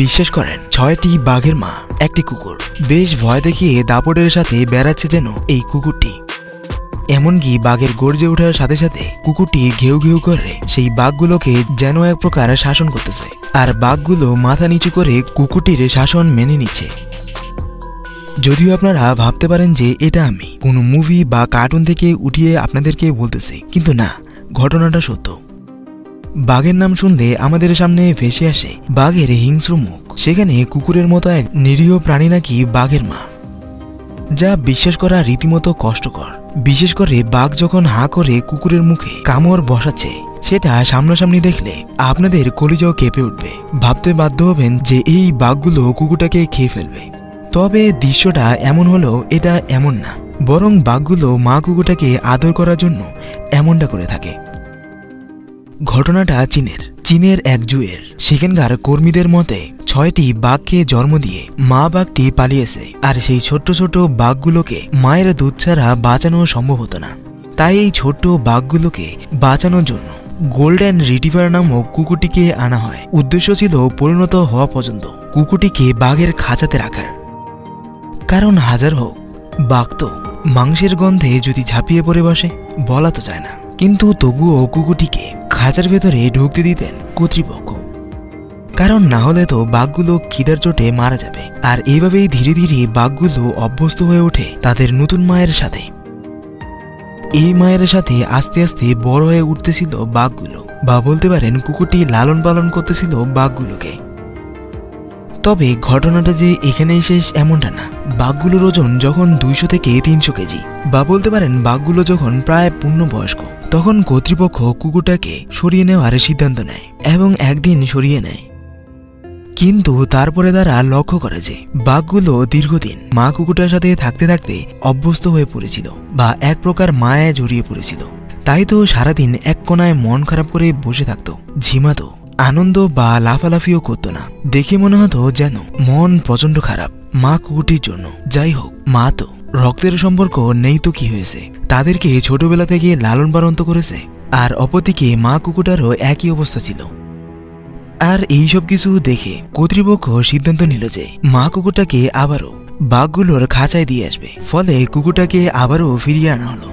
বিশ্বাস করেন ৬টি বাঘের মা একটি কুকুর। বেশ ভয় দেখিয়ে দাপটের সাথে বেড়াচ্ছে যেন এই কুকুরটি। এমনকি বাঘের গর্জে ওঠার সাথে সাথে কুকুরটি ঘেউ ঘেউ করে সেই বাঘগুলোকে যেন এক প্রকার শাসন করতেছে, আর বাঘগুলো মাথা নিচু করে কুকুরটির শাসন মেনে নিচ্ছে। যদিও আপনারা ভাবতে পারেন যে এটা আমি কোনো মুভি বা কার্টুন থেকে উঠিয়ে আপনাদেরকে বলতেছি, কিন্তু না, ঘটনাটা সত্য। বাঘের নাম শুনলে আমাদের সামনে ভেসে আসে বাঘের হিংস্র মুখ, সেখানে কুকুরের মতো এক নিরীহ প্রাণী নাকি বাঘের মা, যা বিশ্বাস করা রীতিমতো কষ্টকর। বিশেষ করে বাঘ যখন হাঁ করে কুকুরের মুখে কামড় বসাচ্ছে, সেটা সামনাসামনি দেখলে আপনাদের কলিজাও কেঁপে উঠবে। ভাবতে বাধ্য হবেন যে এই বাঘগুলো কুকুরটাকে খেয়ে ফেলবে। তবে দৃশ্যটা এমন হলো এটা এমন না, বরং বাঘগুলো মা কুকুরটাকে আদর করার জন্য এমনটা করে থাকে। ঘটনাটা চীনের এক জুয়ের। সেখানকার কর্মীদের মতে ৬টি বাঘকে জন্ম দিয়ে মা বাঘটি পালিয়েছে, আর সেই ছোট্ট ছোট বাঘগুলোকে মায়ের দুধ ছাড়া বাঁচানো সম্ভব হতো না। তাই এই ছোট্ট বাঘগুলোকে বাঁচানোর জন্য গোল্ডেন রিট্রিভার নামক কুকুরটিকে আনা হয়। উদ্দেশ্য ছিল পরিণত হওয়া পর্যন্ত কুকুরটিকে বাঘের খাঁচাতে রাখার। কারণ হাজার হোক, বাঘ তো মাংসের গন্ধে যদি ঝাঁপিয়ে পড়ে বসে বলা তো যায় না। কিন্তু তবুও কুকুরটিকে খাঁচার ভেতরে ঢুকতে দিতেন কর্তৃপক্ষ, কারণ না হলে তো বাঘগুলো খিদার চোটে মারা যাবে। আর এইভাবেই ধীরে ধীরে বাঘগুলো অভ্যস্ত হয়ে ওঠে তাদের নতুন মায়ের সাথে। এই মায়ের সাথে আস্তে আস্তে বড় হয়ে উঠতেছিল বাঘগুলো, বা বলতে পারেন কুকুরটি লালন পালন করতেছিল বাঘগুলোকে। তবে ঘটনাটা যে এখানেই শেষ এমনটা না। বাঘগুলোর ওজন যখন ২০০ থেকে ৩০০ কেজি, বা বলতে পারেন বাঘগুলো যখন প্রায় পূর্ণবয়স্ক, তখন কর্তৃপক্ষ কুকুরটাকে সরিয়ে নেওয়ার সিদ্ধান্ত নেয় এবং একদিন সরিয়ে নেয়। কিন্তু তারপরে তারা লক্ষ্য করে যে বাঘগুলো দীর্ঘদিন মা কুকুরটার সাথে থাকতে থাকতে অভ্যস্ত হয়ে পড়েছিল, বা এক প্রকার মায়ায় জড়িয়ে পড়েছিল। তাই তো সারাদিন এক কোনায় মন খারাপ করে বসে থাকতো, ঝিমাতো, আনন্দ বা লাফালাফিও করতো না। দেখে মনে হতো যেন মন প্রচন্ড খারাপ মা কুকুরটির জন্য। যাই হোক, মা তো রক্তের সম্পর্ক নেই তো কি হয়েছে, তাদেরকে ছোটবেলা থেকে লালন পালন তো করেছে। আর অপরদিকে মা কুকুরটারও একই অবস্থা ছিল। আর এইসব কিছু দেখে কর্তৃপক্ষ সিদ্ধান্ত নিল যে মা কুকুরটাকে আবারও বাঘগুলোর খাঁচায় দিয়ে আসবে। ফলে কুকুরটাকে আবারও ফিরিয়ে আনা হলো।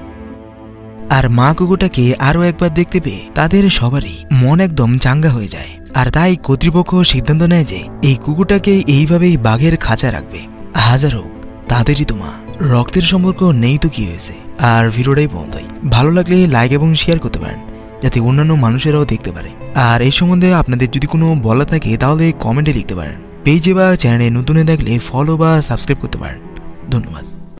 আর মা কুকুরটাকে আরও একবার দেখতে পেয়ে তাদের সবারই মন একদম চাঙ্গা হয়ে যায়। আর তাই কর্তৃপক্ষ সিদ্ধান্ত নেয় যে এই কুকুরটাকে এইভাবেই বাঘের খাঁচা রাখবে। হাজার হোক, তাদেরই তো মা, রক্তের সম্পর্ক নেই তো কি হয়েছে। আর ভিডিওটাই পর্যন্তই। ভালো লাগলে লাইক এবং শেয়ার করতে পারেন, যাতে অন্যান্য মানুষেরাও দেখতে পারে। আর এই সম্বন্ধে আপনাদের যদি কোনো বলা থাকে তাহলে কমেন্টে লিখতে পারেন। পেজে বা চ্যানেলে নতুন দেখলে ফলো বা সাবস্ক্রাইব করতে পারেন। ধন্যবাদ।